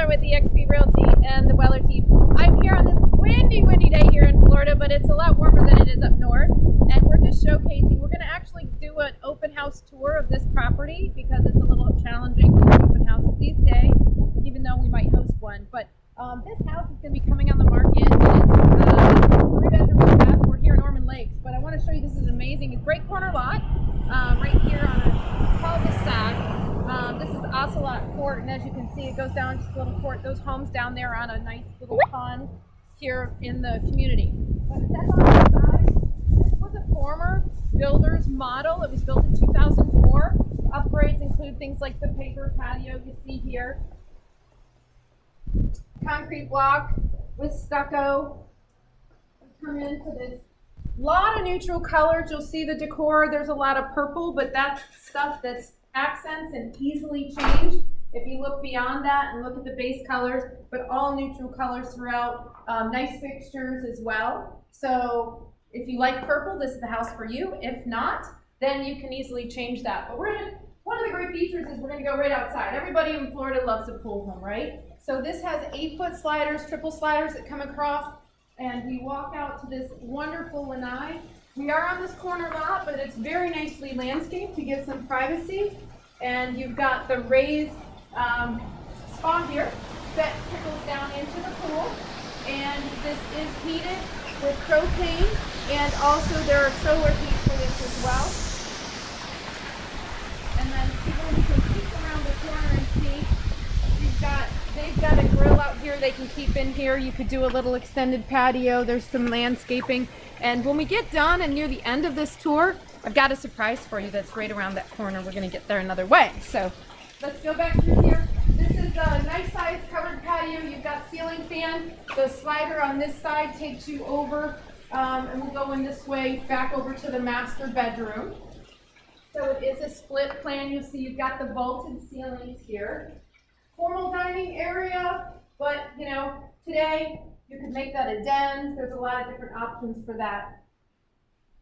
with eXp Realty and the Weller team. I'm here on this windy day here in Florida, but it's a lot warmer than it is up north. And we're just showcasing. We're going to actually do an open house tour of this property because it's a little challenging to do open houses these days, even though we might host one. But this house is going to be coming on the market. It's a 3-bedroom and a bath. We're here in Ormond Lakes, but I want to show you this is amazing. It's a great corner lot right here on a cul-de-sac. This is Ocelot Court, and as you can see, it goes down just a little court. Those homes down there are on a nice little pond here in the community. But that's on the side. This was a former builder's model. It was built in 2004. Upgrades include things like the paver patio you see here, concrete block with stucco. Come into this lot of neutral colors. You'll see the decor. There's a lot of purple, but that's stuff that's accents and easily changed if you look beyond that and look at the base colors, but all neutral colors throughout. Nice fixtures as well. So if you like purple, this is the house for you. If not, then you can easily change that. But one of the great features is we're gonna go right outside. Everybody in Florida loves a pool home, right? So this has 8-foot sliders, triple sliders that come across, and we walk out to this wonderful lanai. We are on this corner lot, but it's very nicely landscaped to give some privacy. And you've got the raised spa here that trickles down into the pool. And this is heated with propane, and also there are solar heat for this as well. And then people can peek around the corner and see they've got a grill out here they can keep in here. You could do a little extended patio. There's some landscaping. And when we get done and near the end of this tour, I've got a surprise for you that's right around that corner. We're going to get there another way. So let's go back through here. This is a nice size covered patio. You've got ceiling fan. The slider on this side takes you over, and we'll go in this way back over to the master bedroom. So it is a split plan. You'll see you've got the vaulted ceilings here. Formal dining area, but you know, today you could make that a den. There's a lot of different options for that.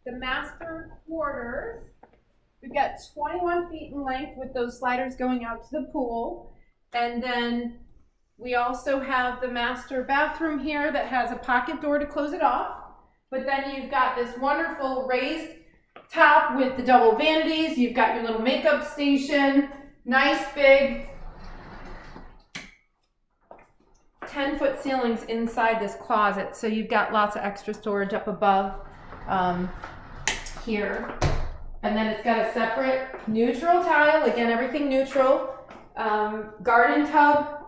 The master quarters, we've got 21 feet in length with those sliders going out to the pool. And then we also have the master bathroom here that has a pocket door to close it off. But then you've got this wonderful raised top with the double vanities. You've got your little makeup station, nice big 10-foot ceilings inside this closet, so you've got lots of extra storage up above here. And then it's got a separate neutral tile, again everything neutral, garden tub.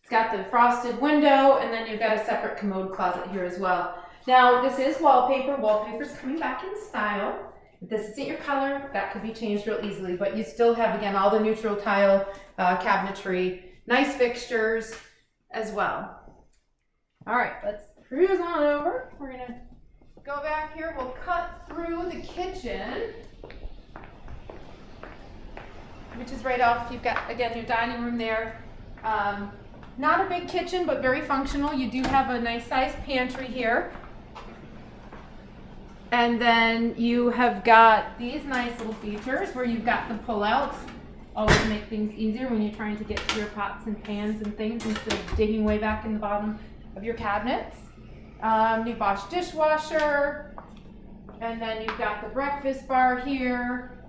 It's got the frosted window, and then you've got a separate commode closet here as well. Now this is wallpaper. Wallpaper's coming back in style. If this isn't your color, that could be changed real easily, but you still have, again, all the neutral tile cabinetry, nice fixtures as well. All right, let's cruise on over. We're gonna go back here. We'll cut through the kitchen, which is right off. You've got, again, your dining room there. Not a big kitchen, but very functional. You do have a nice sized pantry here. And then you have got these nice little features where you've got the pullouts. Always make things easier when you're trying to get to your pots and pans and things instead of digging way back in the bottom of your cabinets. New Bosch dishwasher, and then you've got the breakfast bar here,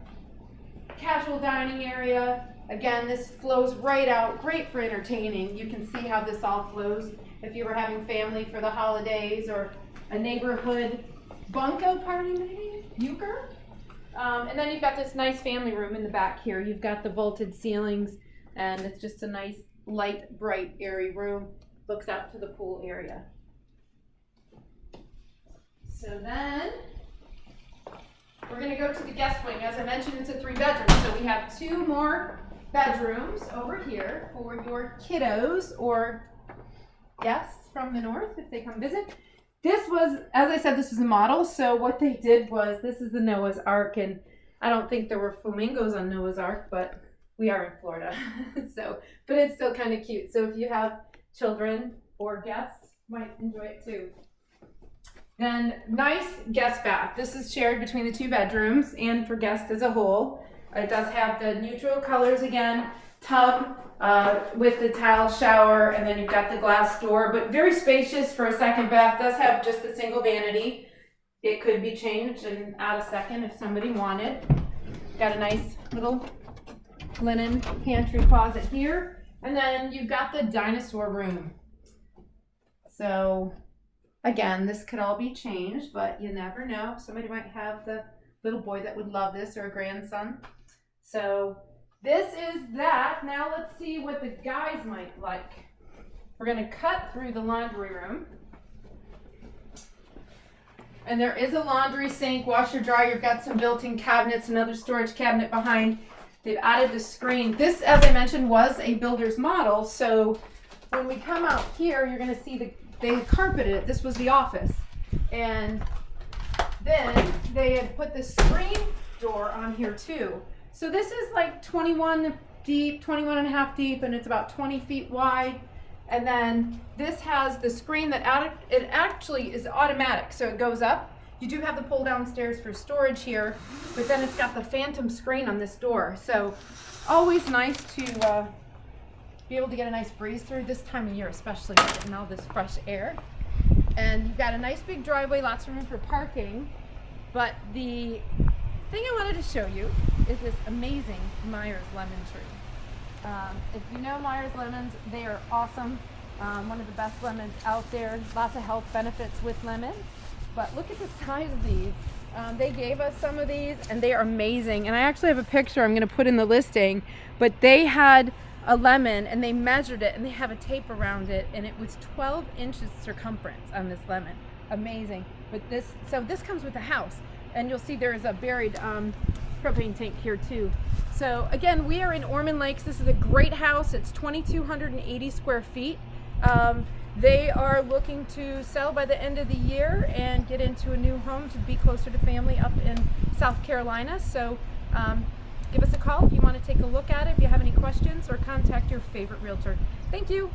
casual dining area. Again, this flows right out, great for entertaining. You can see how this all flows if you were having family for the holidays or a neighborhood bunko party maybe, euchre. And then you've got this nice family room in the back here. You've got the vaulted ceilings, and it's just a nice, light, bright, airy room. Looks out to the pool area. So then, we're going to go to the guest wing. As I mentioned, it's a 3-bedroom, so we have 2 more bedrooms over here for your kiddos or guests from the north if they come visit. This was, as I said, this was a model, so what they did was, this is the Noah's Ark, and I don't think there were flamingos on Noah's Ark, but we are in Florida, so, but it's still kind of cute. So if you have children or guests, might enjoy it too. Then, nice guest bath. This is shared between the 2 bedrooms and for guests as a whole. It does have the neutral colors again. tub with the tile shower, and then you've got the glass door, but very spacious for a second bath. Does have just a single vanity. It could be changed and add a second if somebody wanted. Got a nice little linen pantry closet here, and then you've got the dinosaur room. So again, this could all be changed, but you never know. Somebody might have the little boy that would love this, or a grandson. So this is that. Now let's see what the guys might like. We're going to cut through the laundry room. And there is a laundry sink, washer, dryer. You've got some built-in cabinets, another storage cabinet behind. They've added the screen. This, as I mentioned, was a builder's model. So when we come out here, you're going to see they had carpeted it. This was the office. And then they had put the screen door on here too. So this is like 21 deep, 21 and a half deep, and it's about 20 feet wide. And then this has the screen that it actually is automatic, so it goes up. You do have the pull down stairs for storage here, but then it's got the phantom screen on this door. So always nice to be able to get a nice breeze through this time of year, especially getting all this fresh air. And you've got a nice big driveway, lots of room for parking. But the thing I wanted to show you is this amazing Meyer's lemon tree. If you know Meyer's lemons, they are awesome. One of the best lemons out there. Lots of health benefits with lemons. But look at the size of these. They gave us some of these, and they are amazing. And I actually have a picture I'm going to put in the listing. But they had a lemon, and they measured it, and they have a tape around it, and it was 12 inches circumference on this lemon. Amazing. But this comes with the house, and you'll see there is a buried propane tank here too. So again, we are in Ormond Lakes. This is a great house. It's 2,280 square feet. They are looking to sell by the end of the year and get into a new home to be closer to family up in South Carolina. So give us a call if you want to take a look at it, if you have any questions, or contact your favorite realtor. Thank you.